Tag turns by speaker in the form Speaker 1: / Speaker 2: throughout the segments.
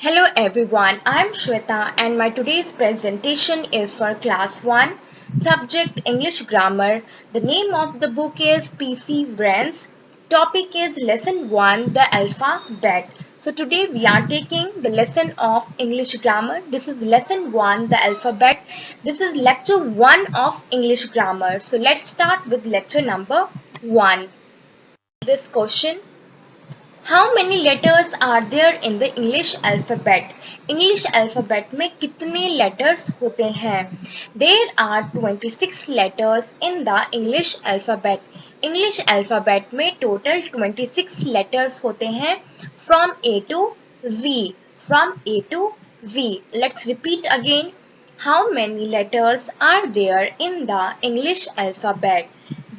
Speaker 1: Hello everyone, I am Shweta and my today's presentation is for class 1, subject English grammar. The name of the book is PC Wren's. Topic is lesson 1, the alphabet. So today we are taking the lesson of English grammar. This is lesson 1, the alphabet. This is lecture 1 of English grammar. So let's start with lecture number 1. This question: How many letters are there in the English alphabet? English alphabet में कितने letters होते हैं? There are 26 letters in the English alphabet. English alphabet में total 26 letters होते हैं from A to Z. From A to Z. Let's repeat again. How many letters are there in the English alphabet?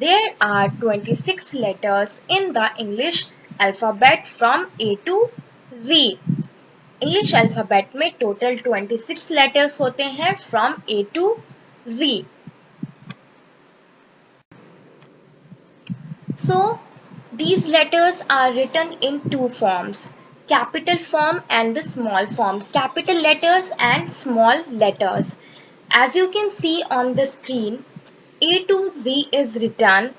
Speaker 1: There are 26 letters in the English alphabet from A to Z. English alphabet में total 26 letters होते हैं from A to Z. So these letters are written in two forms, capital form and the small form, capital letters and small letters. As you can see on the screen, A to Z is written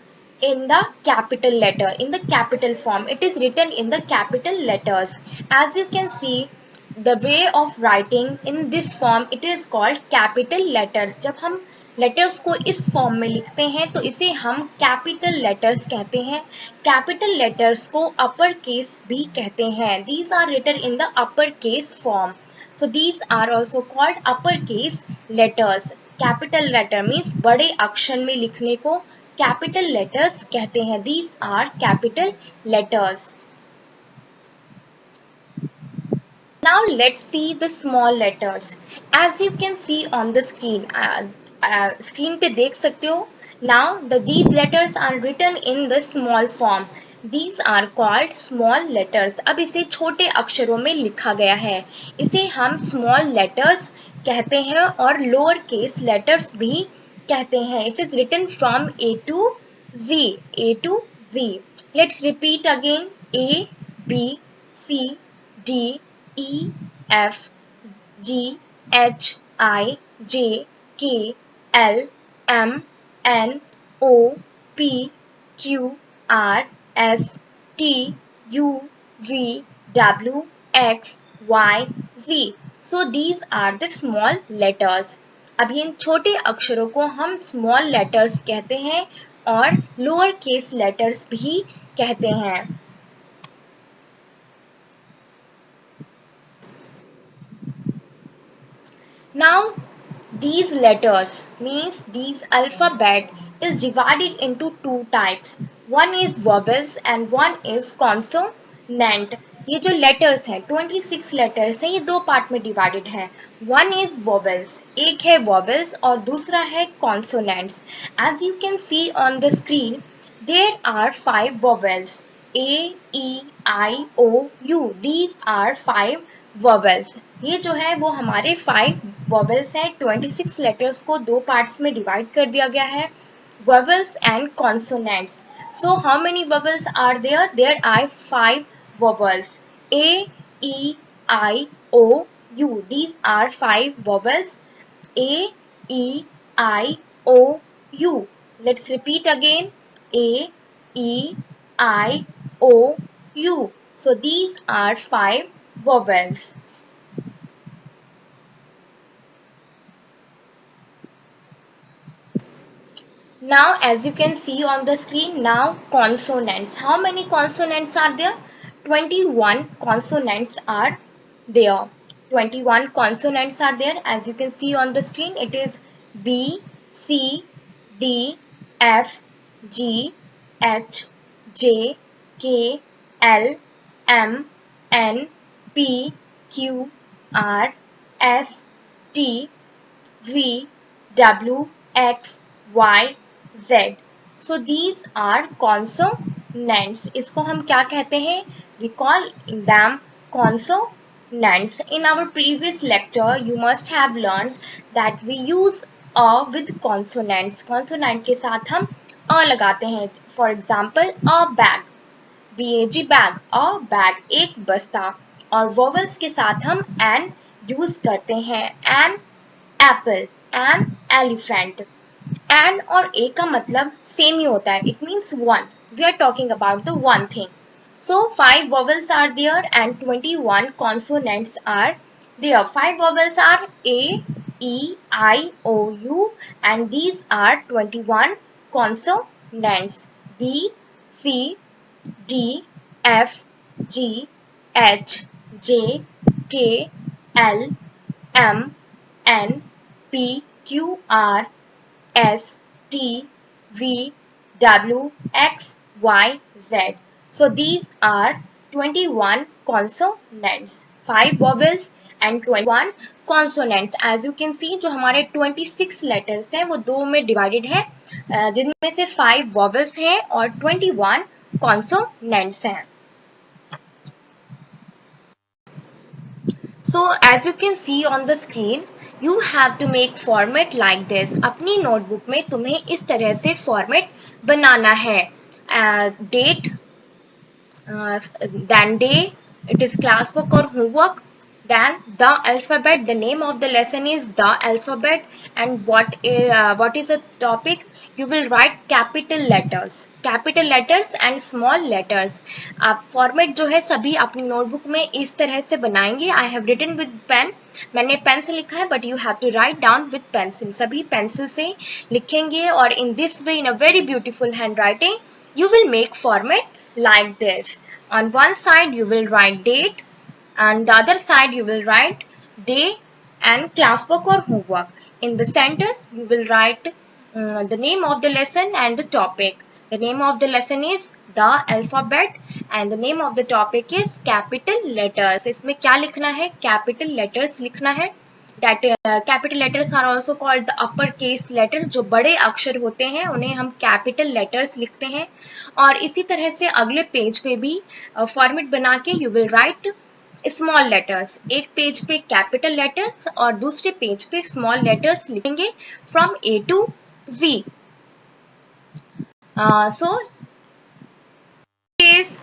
Speaker 1: in the capital letter, in the capital form. It is written in the capital letters. As you can see, the way of writing in this form, it is called capital letters. जब हम letters को इस form में लिखते हैं तो इसे हम capital letters कहते हैं. Capital letters को upper case भी कहते हैं. These are written in the upper case form. So these are also called upper case letters. Capital letter means बड़े अक्षर में लिखने को capital letters कहते हैं. These are capital letters. Now let's see the small letters. As you can see on the screen, screen पे देख सकते हो. Now these letters are written in the small form. These are called small letters. अब इसे छोटे अक्षरों में लिखा गया है. इसे हम small letters कहते हैं और lower case letters भी कहते हैं. It is written from A to Z. A to Z. Let's repeat again. A, B, C, D, E, F, G, H, I, J, K, L, M, N, O, P, Q, R, S, T, U, V, W, X, Y, Z. So these are the small letters. अब इन छोटे अक्षरों को हम small letters कहते हैं और lower case letters भी कहते हैं. Now these letters means these alphabet is divided into two types. One is vowels and one is consonant. ये जो letters हैं 26 letters हैं, ये दो पार्ट में divided है. One is vowels, एक है vowels और दूसरा है consonants. As you can see on the screen, there are 5 vowels. A, E, I, O, U. These are 5 vowels. ये जो है वो हमारे 5 vowels हैं. 26 letters को दो parts में divide कर दिया गया है. Vowels and consonants. So how many vowels are there? There are 5 vowels. A, E, I, O, U. These are 5 vowels. A, E, I, O, U. Let's repeat again. A, E, I, O, U. So these are 5 vowels. Now as you can see on the screen, now consonants. How many consonants are there? 21 consonants are there. 21 consonants are there. As you can see on the screen, it is B, C, D, F, G, H, J, K, L, M, N, P, Q, R, S, T, V, W, X, Y, Z. So these are consonants. इसको हम क्या कहते हैं? We call them consonants. In our previous lecture, you must have learned that we use a with consonants. Consonant के साथ हम a लगाते हैं. For example, a bag. BAG bag. A bag. एक बस्ता. और vowels के साथ हम an यूज करते हैं. An apple, an elephant. An और a का मतलब सेम ही होता है. It means one. We are talking about the one thing. So 5 vowels are there and 21 consonants are there. 5 vowels are A, E, I, O, U and these are 21 consonants. B, C, D, F, G, H, J, K, L, M, N, P, Q, R, S, T, V, W, X, Y, Z. So these are 21 consonants, 5 vowels and 21 consonants. As you can see, जो हमारे 26 letters हैं वो दो में divided है, जिनमें से 5 vowels हैं और 21 consonants हैं. So as you can see on the screen, you have to make format like this. अपनी notebook में तुम्हें इस तरह से format बनाना है. Date, then day, it is class book or homework. Then the alphabet, the name of the lesson is the alphabet and what is the topic. You will write capital letters and small letters. आप format जो है सभी अपनी notebook में इस तरह से बनाएंगे. I have written with pen. मैंने पेन से लिखा है but you have to write down with pencil. सभी pencil से लिखेंगे और in this way, in a very beautiful handwriting, you will make format like this. On one side you will write date and the other side you will write day and class work or homework. In the center you will write the name of the lesson and the topic. The name of the lesson is the alphabet and the name of the topic is capital letters. इसमें क्या लिखना है? Capital letters लिखना है. That capital letters are also called the uppercase letter. जो बड़े अक्षर होते हैं उन्हें हम capital letters लिखते हैं. और इसी तरह से अगले पेज पे भी फॉर्मेट बना के you will write small letters. एक पेज पे capital letters और दूसरे पेज पे small letters लिखेंगे from A to Z. So is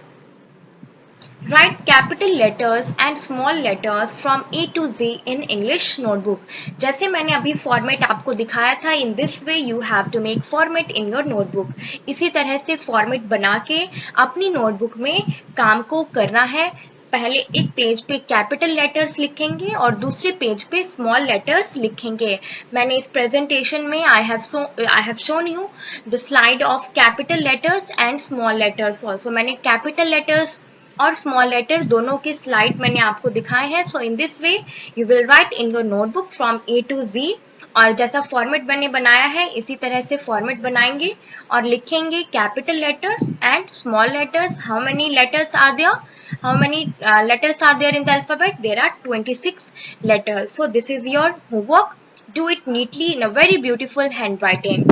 Speaker 1: write capital letters and small letters from A to Z in English notebook. जैसे मैंने अभी format आपको दिखाया था, in this way you have to make format in your notebook. इसी तरह से format बना के अपनी notebook में काम को करना है. पहले एक पेज पे कैपिटल लेटर्स लिखेंगे और दूसरे पेज पे स्मॉल लेटर्स लिखेंगे. मैंने इस प्रेजेंटेशन में I have shown you the slide of capital letters and small letters also. मैंने कैपिटल लेटर्स और स्मॉल लेटर्स दोनों के स्लाइड मैंने आपको दिखाए हैं. So in this way you will write in your notebook from A to Z. और जैसा फॉर्मेट मैंने बनाया है इसी तरह से फॉर्मेट बनाएंगे और लिखेंगे capital letters and small letters. How many letters are there? How many letters are there in the alphabet? There are 26 letters. So this is your homework. Do it neatly in a very beautiful handwriting.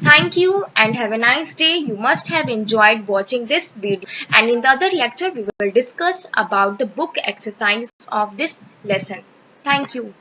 Speaker 1: Thank you and have a nice day. You must have enjoyed watching this video. And in the other lecture, we will discuss about the book exercise of this lesson. Thank you.